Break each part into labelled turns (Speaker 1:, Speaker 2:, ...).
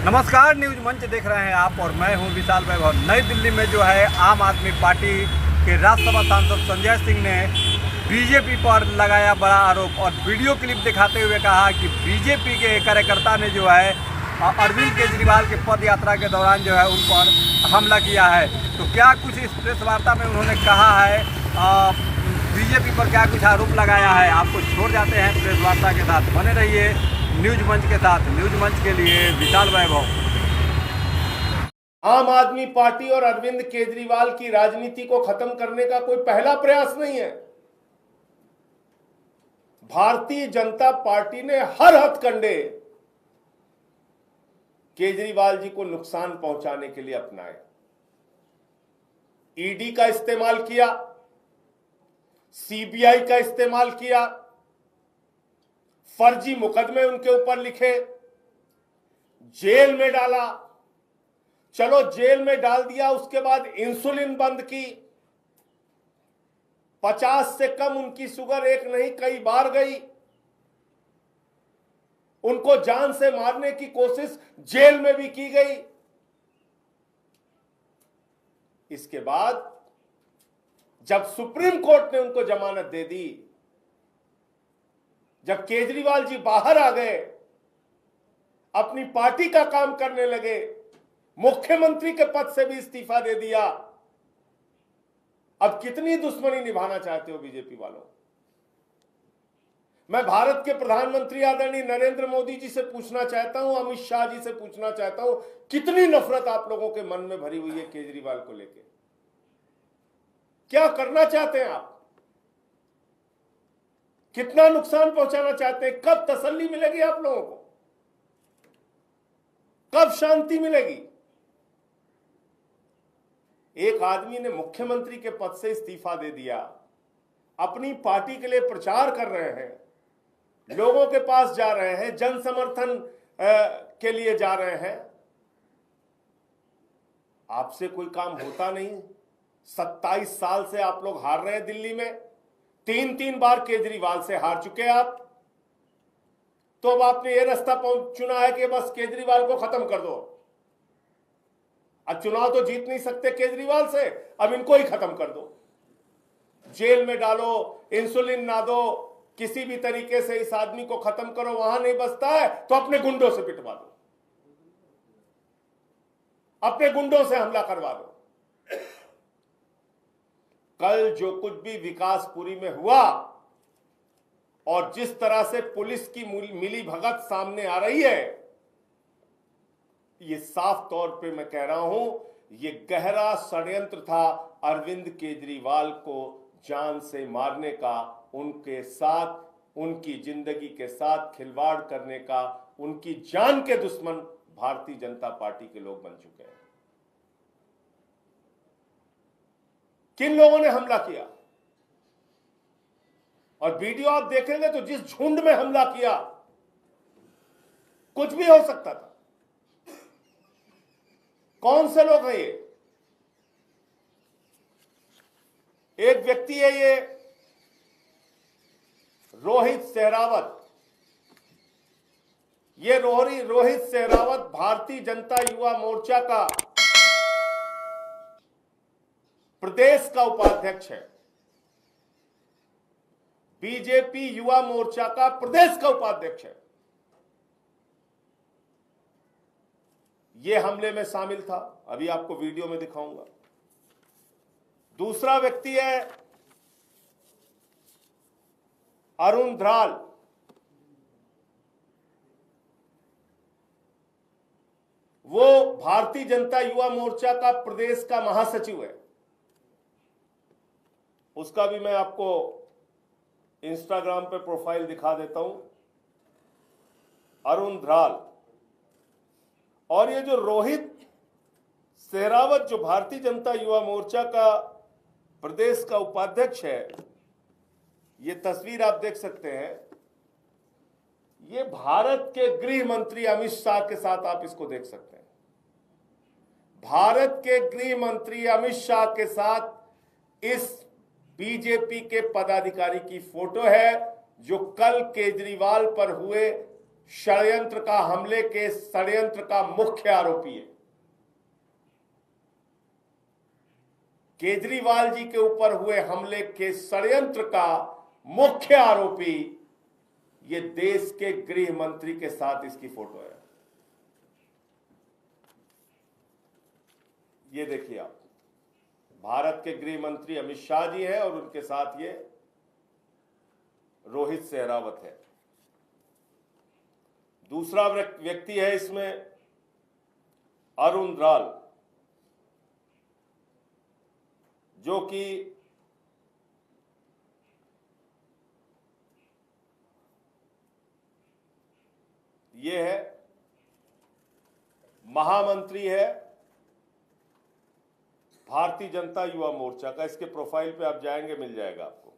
Speaker 1: नमस्कार, न्यूज मंच देख रहे हैं आप और मैं हूं विशाल वैभव। नई दिल्ली में जो है आम आदमी पार्टी के राज्यसभा सांसद संजय सिंह ने बीजेपी पर लगाया बड़ा आरोप और वीडियो क्लिप दिखाते हुए कहा कि बीजेपी के कार्यकर्ता ने जो है अरविंद केजरीवाल के पद यात्रा के दौरान जो है उन पर हमला किया है। तो क्या कुछ इस प्रेस वार्ता में उन्होंने कहा है, बीजेपी पर क्या कुछ आरोप लगाया है, आपको छोड़ जाते हैं प्रेस वार्ता के साथ। बने रहिए न्यूज मंच के साथ। न्यूज मंच के लिए विशाल वैभव।
Speaker 2: आम आदमी पार्टी और अरविंद केजरीवाल की राजनीति को खत्म करने का कोई पहला प्रयास नहीं है। भारतीय जनता पार्टी ने हर हथकंडे केजरीवाल जी को नुकसान पहुंचाने के लिए अपनाए। ईडी का इस्तेमाल किया, सीबीआई का इस्तेमाल किया, फर्जी मुकदमे उनके ऊपर लिखे, जेल में डाला। चलो जेल में डाल दिया, उसके बाद इंसुलिन बंद की। 50 से कम उनकी शुगर एक नहीं कई बार गई। उनको जान से मारने की कोशिश जेल में भी की गई। इसके बाद जब सुप्रीम कोर्ट ने उनको जमानत दे दी, जब केजरीवाल जी बाहर आ गए, अपनी पार्टी का काम करने लगे, मुख्यमंत्री के पद से भी इस्तीफा दे दिया, अब कितनी दुश्मनी निभाना चाहते हो बीजेपी वालों? मैं भारत के प्रधानमंत्री आदरणीय नरेंद्र मोदी जी से पूछना चाहता हूं, अमित शाह जी से पूछना चाहता हूं, कितनी नफरत आप लोगों के मन में भरी हुई है केजरीवाल को लेकर? क्या करना चाहते हैं आप? कितना नुकसान पहुंचाना चाहते हैं? कब तसल्ली मिलेगी आप लोगों को? कब शांति मिलेगी? एक आदमी ने मुख्यमंत्री के पद से इस्तीफा दे दिया, अपनी पार्टी के लिए प्रचार कर रहे हैं, लोगों के पास जा रहे हैं, जन समर्थन के लिए जा रहे हैं। आपसे कोई काम होता नहीं। 27 साल से आप लोग हार रहे हैं दिल्ली में। 3 बार केजरीवाल से हार चुके हैं आप। तो अब आपने ये रास्ता चुना है कि बस केजरीवाल को खत्म कर दो। अब चुनाव तो जीत नहीं सकते केजरीवाल से, अब इनको ही खत्म कर दो, जेल में डालो, इंसुलिन ना दो, किसी भी तरीके से इस आदमी को खत्म करो। वहां नहीं बचता है तो अपने गुंडों से पिटवा दो, अपने गुंडों से हमला करवा दो। कल जो कुछ भी विकासपुरी में हुआ और जिस तरह से पुलिस की मिली भगत सामने आ रही है, ये साफ तौर पे मैं कह रहा हूं, ये गहरा षड्यंत्र था अरविंद केजरीवाल को जान से मारने का, उनके साथ, उनकी जिंदगी के साथ खिलवाड़ करने का। उनकी जान के दुश्मन भारतीय जनता पार्टी के लोग बन चुके हैं। किन लोगों ने हमला किया? और वीडियो आप देखेंगे तो जिस झुंड में हमला किया, कुछ भी हो सकता था। कौन से लोग हैं ये? एक व्यक्ति है ये रोहित सहरावत। ये रोहित सहरावत भारतीय जनता युवा मोर्चा का प्रदेश का उपाध्यक्ष है। बीजेपी युवा मोर्चा का प्रदेश का उपाध्यक्ष है। यह हमले में शामिल था, अभी आपको वीडियो में दिखाऊंगा। दूसरा व्यक्ति है अरुण ध्राल। वो भारतीय जनता युवा मोर्चा का प्रदेश का महासचिव है। उसका भी मैं आपको इंस्टाग्राम पे प्रोफाइल दिखा देता हूं, अरुण ध्राल। और ये जो रोहित सहरावत, जो भारतीय जनता युवा मोर्चा का प्रदेश का उपाध्यक्ष है, ये तस्वीर आप देख सकते हैं। ये भारत के गृह मंत्री अमित शाह के साथ आप इसको देख सकते हैं। भारत के गृह मंत्री अमित शाह के साथ इस बीजेपी के पदाधिकारी की फोटो है, जो कल केजरीवाल पर हुए हमले के षड्यंत्र का मुख्य आरोपी है। केजरीवाल जी के ऊपर हुए हमले के षड्यंत्र का मुख्य आरोपी ये देश के गृह मंत्री के साथ इसकी फोटो है। ये देखिए आप, भारत के गृह मंत्री अमित शाह जी हैं और उनके साथ ये रोहित सहरावत है। दूसरा व्यक्ति है इसमें अरुण द्राल, जो कि ये है महामंत्री है भारतीय जनता युवा मोर्चा का। इसके प्रोफाइल पे आप जाएंगे, मिल जाएगा आपको।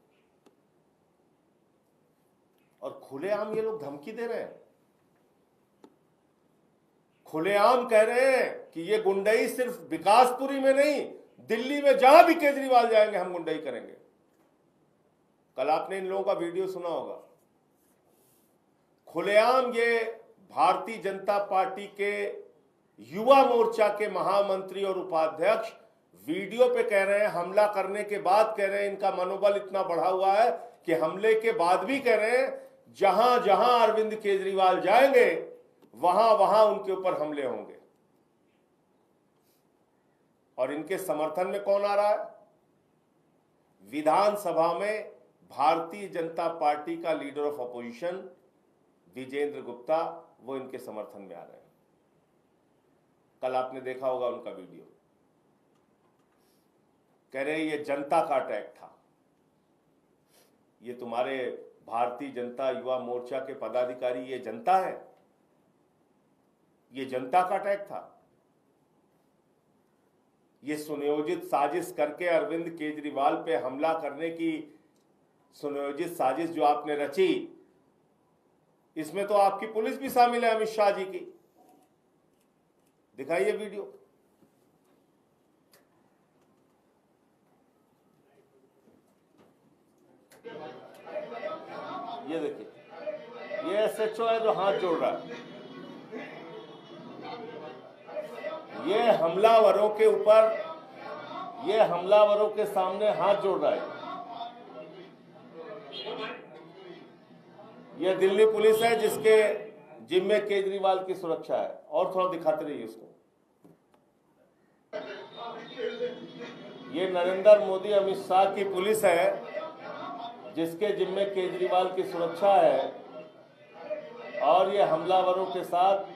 Speaker 2: और खुलेआम ये लोग धमकी दे रहे हैं, खुलेआम कह रहे हैं कि ये गुंडई सिर्फ विकासपुरी में नहीं, दिल्ली में जहां भी केजरीवाल जाएंगे हम गुंडई करेंगे। कल आपने इन लोगों का वीडियो सुना होगा। खुलेआम ये भारतीय जनता पार्टी के युवा मोर्चा के महामंत्री और उपाध्यक्ष वीडियो पे कह रहे हैं, हमला करने के बाद कह रहे हैं इनका मनोबल इतना बढ़ा हुआ है कि हमले के बाद भी कह रहे हैं जहां जहां अरविंद केजरीवाल जाएंगे वहां वहां उनके ऊपर हमले होंगे। और इनके समर्थन में कौन आ रहा है? विधानसभा में भारतीय जनता पार्टी का leader of opposition Vijender Gupta, वो इनके समर्थन में आ रहे हैं। कल आपने देखा होगा उनका वीडियो। कह रहे ये जनता का अटैक था, ये तुम्हारे भारतीय जनता युवा मोर्चा के पदाधिकारी ये जनता है, ये जनता का अटैक था। ये सुनियोजित साजिश करके अरविंद केजरीवाल पे हमला करने की सुनियोजित साजिश जो आपने रची, इसमें तो आपकी पुलिस भी शामिल है, अमित शाह जी की। दिखाइए वीडियो। ये देखिए, ये एसएचओ है जो हाथ जोड़ रहा है। ये हमलावरों के ऊपर, ये हमलावरों के सामने हाथ जोड़ रहा है। ये दिल्ली पुलिस है जिसके जिम्मे केजरीवाल की सुरक्षा है। और थोड़ा दिखाते रहिए उसको। ये नरेंद्र मोदी अमित शाह की पुलिस है जिसके जिम्मे केजरीवाल की सुरक्षा है, और ये हमलावरों के साथ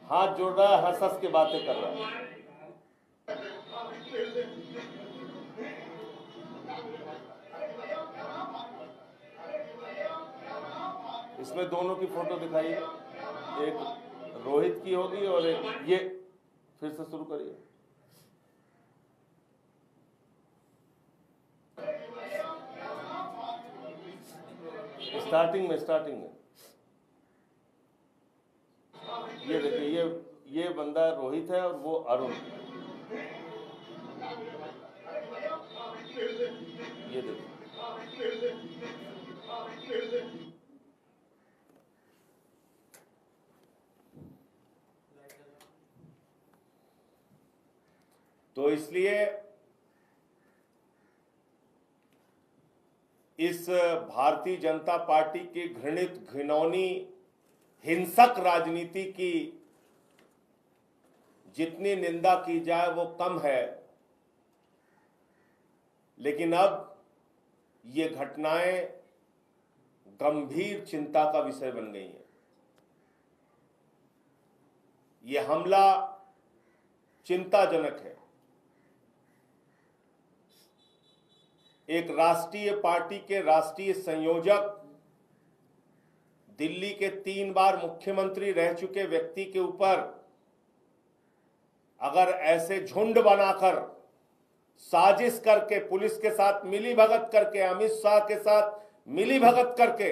Speaker 2: हाथ जोड़ रहा है, हंस हंस के बातें कर रहा है। इसमें दोनों की फोटो दिखाइए, एक रोहित की होगी और एक ये। फिर से शुरू करिए। स्टार्टिंग में ये देखिए, ये बंदा रोहित है और वो अरुण। ये देखिए, तो इसलिए इस भारतीय जनता पार्टी की घृणित घिनौनी हिंसक राजनीति की जितनी निंदा की जाए वो कम है। लेकिन अब ये घटनाएं गंभीर चिंता का विषय बन गई हैं। ये हमला चिंताजनक है। एक राष्ट्रीय पार्टी के राष्ट्रीय संयोजक, दिल्ली के 3 बार मुख्यमंत्री रह चुके व्यक्ति के ऊपर अगर ऐसे झुंड बनाकर, साजिश करके, पुलिस के साथ मिलीभगत करके, अमित शाह के साथ मिलीभगत करके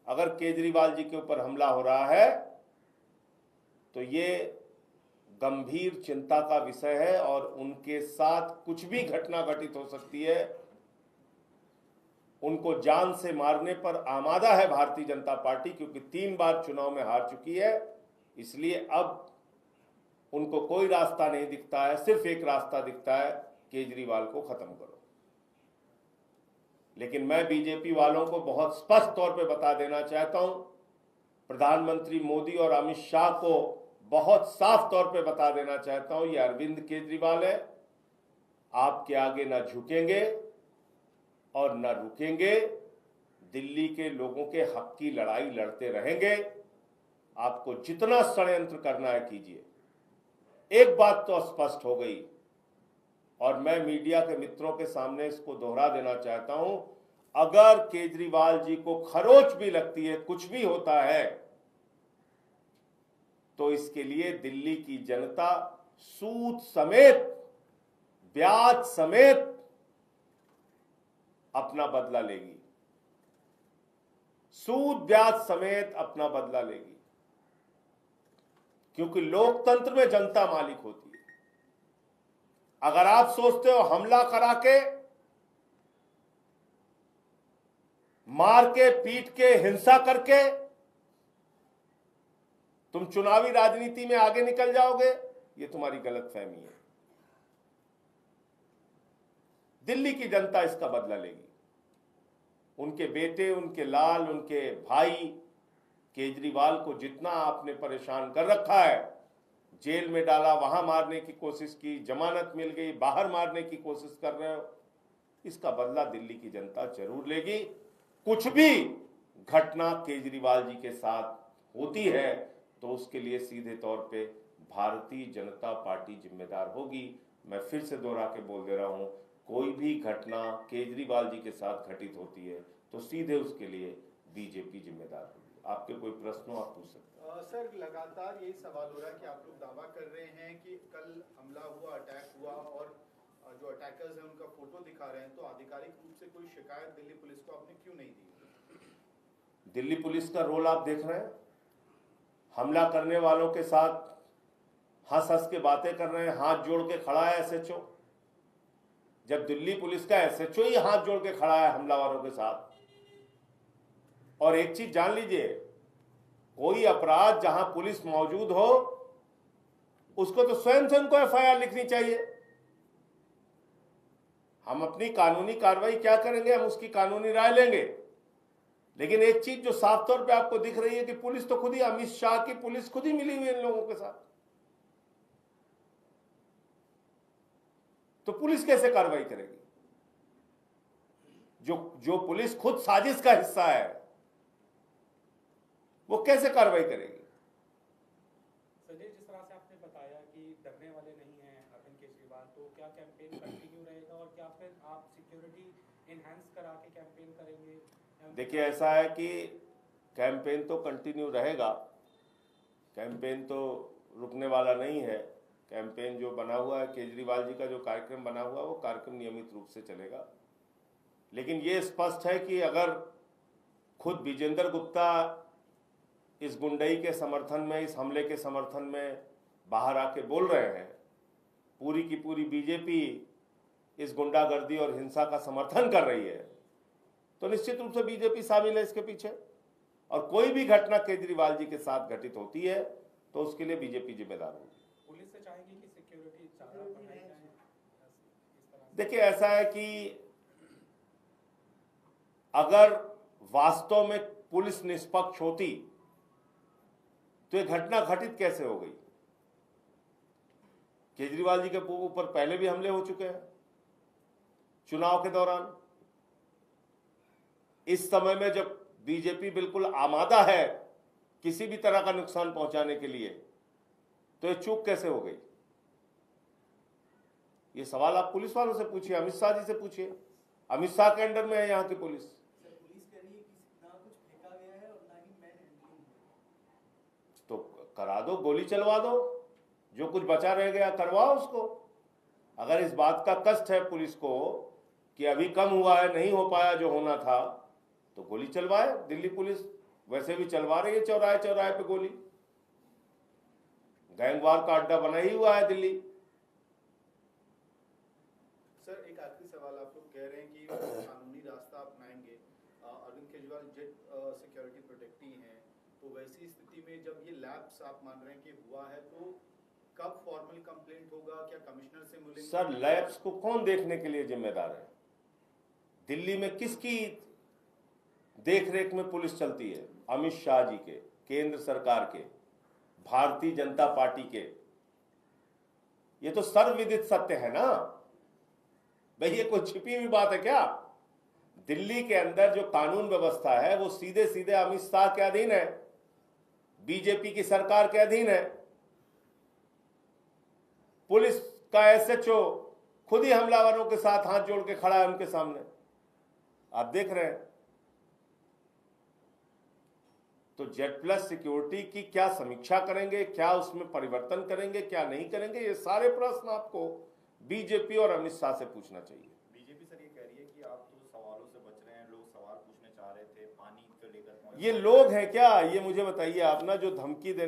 Speaker 2: अगर केजरीवाल जी के ऊपर हमला हो रहा है तो ये गंभीर चिंता का विषय है। और उनके साथ कुछ भी घटना घटित हो सकती है, उनको जान से मारने पर आमादा है भारतीय जनता पार्टी, क्योंकि 3 बार चुनाव में हार चुकी है। इसलिए अब उनको कोई रास्ता नहीं दिखता है, सिर्फ एक रास्ता दिखता है, केजरीवाल को खत्म करो। लेकिन मैं बीजेपी वालों को बहुत स्पष्ट तौर पे बता देना चाहता हूं, प्रधानमंत्री मोदी और अमित शाह को बहुत साफ तौर पे बता देना चाहता हूं, ये अरविंद केजरीवाल है, आपके आगे ना झुकेंगे और न रुकेंगे। दिल्ली के लोगों के हक की लड़ाई लड़ते रहेंगे। आपको जितना षड्यंत्र करना है कीजिए। एक बात तो स्पष्ट हो गई और मैं मीडिया के मित्रों के सामने इसको दोहरा देना चाहता हूं, अगर केजरीवाल जी को खरोच भी लगती है, कुछ भी होता है, तो इसके लिए दिल्ली की जनता सूद समेत, ब्याज समेत अपना बदला लेगी। सूद ब्याज समेत अपना बदला लेगी, क्योंकि लोकतंत्र में जनता मालिक होती है। अगर आप सोचते हो हमला करा के, मार के, पीट के, हिंसा करके तुम चुनावी राजनीति में आगे निकल जाओगे, ये तुम्हारी गलतफहमी है। दिल्ली की जनता इसका बदला लेगी। उनके बेटे, उनके लाल, उनके भाई केजरीवाल को जितना आपने परेशान कर रखा है, जेल में डाला, वहां मारने की कोशिश की, जमानत मिल गई, बाहर मारने की कोशिश कर रहे हो, इसका बदला दिल्ली की जनता जरूर लेगी। कुछ भी घटना केजरीवाल जी के साथ होती है तो उसके लिए सीधे तौर पे भारतीय जनता पार्टी जिम्मेदार होगी। मैं फिर से दोहरा के बोल दे रहा हूं, कोई भी घटना केजरीवाल जी के साथ घटित होती है तो सीधे उसके लिए बीजेपी जिम्मेदार होगी। आपके कोई प्रश्न हो आप पूछ सकते हैं।
Speaker 3: सर, लगातार यही सवाल हो रहा है कि आप लोग दावा कर रहे हैं कि कल हमला हुआ, अटैक हुआ और जो अटैकर्स हैं उनका फोटो दिखा रहे हैं, तो आधिकारिक रूप से कोई शिकायत दिल्ली पुलिस को आपने क्यों नहीं दी?
Speaker 2: दिल्ली पुलिस का रोल आप देख रहे हैं, हमला करने वालों के साथ हंस हंस के बातें कर रहे हैं, हाथ जोड़ के खड़ा है एसएचओ। जब दिल्ली पुलिस का एसएचओ ही हाथ जोड़ के खड़ा है हमलावरों के साथ। और एक चीज जान लीजिए, कोई अपराध जहां पुलिस मौजूद हो उसको तो स्वयं से उनको एफआईआर लिखनी चाहिए। हम अपनी कानूनी कार्रवाई क्या करेंगे, हम उसकी कानूनी राय लेंगे। लेकिन एक चीज जो साफ तौर पे आपको दिख रही है कि पुलिस तो खुद ही, अमित शाह की पुलिस खुद ही मिली हुई है इन लोगों के साथ, तो पुलिस कैसे कार्रवाई करेगी? जो पुलिस खुद साजिश का हिस्सा है वो कैसे कार्रवाई करेगी?
Speaker 4: संजय, जिस तरह से आपने बताया कि डरने वाले नहीं हैं अरविंद केजरीवाल, तो क्या कैंपेन कंटिन्यू रहेगा और क्या फिर आप सिक्योरिटी एनहांस करा के कैंपेन करेंगे?
Speaker 2: देखिए, ऐसा है कि कैंपेन तो कंटिन्यू रहेगा, कैंपेन तो रुकने वाला नहीं है। कैंपेन जो बना हुआ है, केजरीवाल जी का जो कार्यक्रम बना हुआ है, वो कार्यक्रम नियमित रूप से चलेगा। लेकिन ये स्पष्ट है कि अगर खुद विजेंद्र गुप्ता इस गुंडई के समर्थन में, इस हमले के समर्थन में बाहर आके बोल रहे हैं, पूरी की पूरी बीजेपी इस गुंडागर्दी और हिंसा का समर्थन कर रही है, तो निश्चित रूप से बीजेपी शामिल है इसके पीछे। और कोई भी घटना केजरीवाल जी के साथ घटित होती है तो उसके लिए बीजेपी जिम्मेदार होगी।
Speaker 4: पुलिस से चाहेगी कि सिक्योरिटी ज्यादा बढ़ाई जाए?
Speaker 2: देखिए, ऐसा है कि अगर वास्तव में पुलिस निष्पक्ष होती तो ये घटना घटित कैसे हो गई? केजरीवाल जी के ऊपर पहले भी हमले हो चुके हैं चुनाव के दौरान। इस समय में जब बीजेपी बिल्कुल आमादा है किसी भी तरह का नुकसान पहुंचाने के लिए, तो ये चूक कैसे हो गई? ये सवाल आप पुलिस वालों से पूछिए, अमित शाह जी से पूछिए। अमित शाह के अंडर में है यहाँ की पुलिस।
Speaker 5: पुलिस कह रही है कि ना कुछ फेंका गया है और ना ही मैन हैंडलिंग।
Speaker 2: तो करा दो, गोली चलवा दो, जो कुछ बचा रह गया करवाओ उसको। अगर इस बात का कष्ट है पुलिस को कि अभी कम हुआ है, नहीं हो पाया जो होना था, तो गोली चलवाए। दिल्ली पुलिस वैसे भी चलवा रही है चौराहे चौराहे पे गोली। गैंगवार का अड्डा बना ही हुआ है दिल्ली।
Speaker 3: सर, एक आखिरी सवाल, आप लोग कह रहे हैं कि कानूनी रास्ता अपनाएंगे, केजरीवाल जेट सिक्योरिटी प्रोटेक्टी हैं, तो वैसी स्थिति में जब ये लैप्स आप मान रहे हैं कि हुआ है, तो कब फॉर्मल कंप्लेंट होगा? क्या कमिश्नर से मिलेंगे?
Speaker 2: सर, लैब्स को कौन देखने के लिए जिम्मेदार है? दिल्ली में किसकी देखरेख में पुलिस चलती है? अमित शाह जी के, केंद्र सरकार के, भारतीय जनता पार्टी के। ये तो सर्वविदित सत्य है ना भाई, ये कोई छिपी हुई बात है क्या? दिल्ली के अंदर जो कानून व्यवस्था है वो सीधे सीधे अमित शाह के अधीन है, बीजेपी की सरकार के अधीन है। पुलिस का एसएचओ खुद ही हमलावरों के साथ हाथ जोड़ के खड़ा है उनके सामने, आप देख रहे हैं। तो जेड प्लस सिक्योरिटी की क्या समीक्षा करेंगे, क्या उसमें परिवर्तन करेंगे, क्या नहीं करेंगे, ये सारे प्रश्न आपको बीजेपी और अमित शाह से पूछना चाहिए।
Speaker 6: बीजेपी सर ये कह रही है कि आप तो सवालों से बच रहे हैं, लोग सवाल पूछने चाह रहे थे पानी को लेकर।
Speaker 2: ये लोग हैं क्या, ये मुझे बताइए आप ना, जो धमकी देने